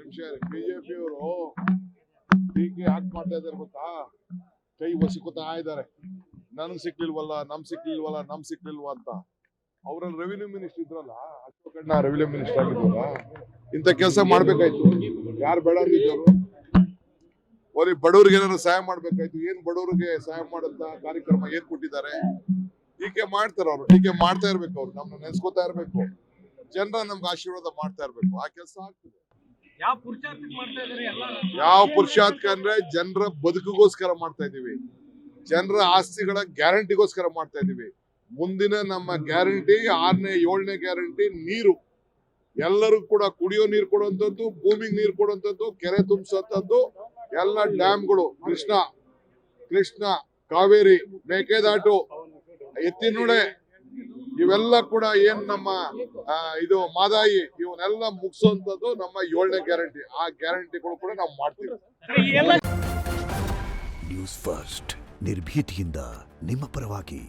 ವಿಷಯ ಬಿಜೆಪಿ ಅವರು ಟೀಕೆ ಯಾಕೆ ಮಾಡ್ತಾ ಇದಾರೆ ಗೊತ್ತಾ? ಕೈ ಒಸಿಕೋತಾ ಇದ್ದಾರೆ. ನನ್ಗೆ ಸಿಕ್ಲಿಲ್ವಲ್ಲ, ನಮ್ ಸಿಕ್ಲಿಲ್ವಾ ಅಂತ. ಅವ್ರಲ್ಲಿ ರೆವಿನ್ಯೂ ಮಿನಿಸ್ಟರ್ ಇದ್ರಲ್ಲ, ಅಶೋಕಣ್ಣ ರೆವಿನ್ಯೂ ಮಿನಿಸ್ಟರ್ ಆಗಿದ್ರಲ್ಲ, ಇಂಥ ಕೆಲಸ ಮಾಡ್ಬೇಕಾಯ್ತು. ಯಾರು ಬೇಡ ಅಂದಿದ್ದವರು? ಅವ್ರಿಗೆ ಬಡವ್ರಿಗೆ ಏನಾದ್ರು ಸಹಾಯ ಮಾಡ್ಬೇಕಾಯ್ತು. ಏನ್ ಬಡವ್ರಿಗೆ ಸಹಾಯ ಮಾಡಂತ ಕಾರ್ಯಕ್ರಮ ಏನ್ ಕೊಟ್ಟಿದ್ದಾರೆ? ಟೀಕೆ ಮಾಡ್ತಾರೆ ಅವ್ರು, ಟೀಕೆ ಮಾಡ್ತಾ ಇರ್ಬೇಕು. ಅವ್ರು ನಮ್ನ ನೆನ್ಸ್ಕೊತಾ ಇರ್ಬೇಕು. ಜನರ ನಮ್ಗೆ ಆಶೀರ್ವಾದ ಮಾಡ್ತಾ ಇರ್ಬೇಕು. ಆ ಕೆಲಸ ಆಗ್ತದೆ. ಯಾವ ಪುರುಷಾರ್ಥ ಅಂದ್ರೆ ಜನರ ಬದುಕಿಗೋಸ್ಕರ ಮಾಡ್ತಾ ಇದೀವಿ. ಜನರ ಆಸ್ತಿಗಳ ಗ್ಯಾರಂಟಿಗೋಸ್ಕರ ಮಾಡ್ತಾ ಇದೀವಿ. ಮುಂದಿನ ನಮ್ಮ ಗ್ಯಾರಂಟಿ 6ನೇ 7ನೇ ಗ್ಯಾರಂಟಿ ನೀರು. ಎಲ್ಲರಿಗೂ ಕೂಡ ಕುಡಿಯೋ ನೀರು ಕೊಡುವಂತದ್ದು, ಭೂಮಿಗೆ ನೀರು ಕೊಡುವಂತದ್ದು, ಕೆರೆ ತುಂಬಿಸುವಂತದ್ದು, ಎಲ್ಲ ಡ್ಯಾಮ್ಗಳು, ಕೃಷ್ಣ, ಕಾವೇರಿ, ಮೇಕೆದಾಟು, ಎತ್ತಿನೊಳೆ, ಇವೆಲ್ಲ ಕೂಡ ಏನ್ ನಮ್ಮ ಇದು ಮಾದಾಯಿ, ಇವನ್ನೆಲ್ಲ ಮುಗಿಸುವಂತದ್ದು ನಮ್ಮ 7ನೇ ಗ್ಯಾರಂಟಿ. ಆ ಗ್ಯಾರಂಟಿಗಳು ಕೂಡ ನಾವು ಮಾಡ್ತೀವಿ. ನ್ಯೂಸ್ ಫಸ್ಟ್, ನಿರ್ಭೀತಿಯಿಂದ ನಿಮ್ಮ ಪರವಾಗಿ.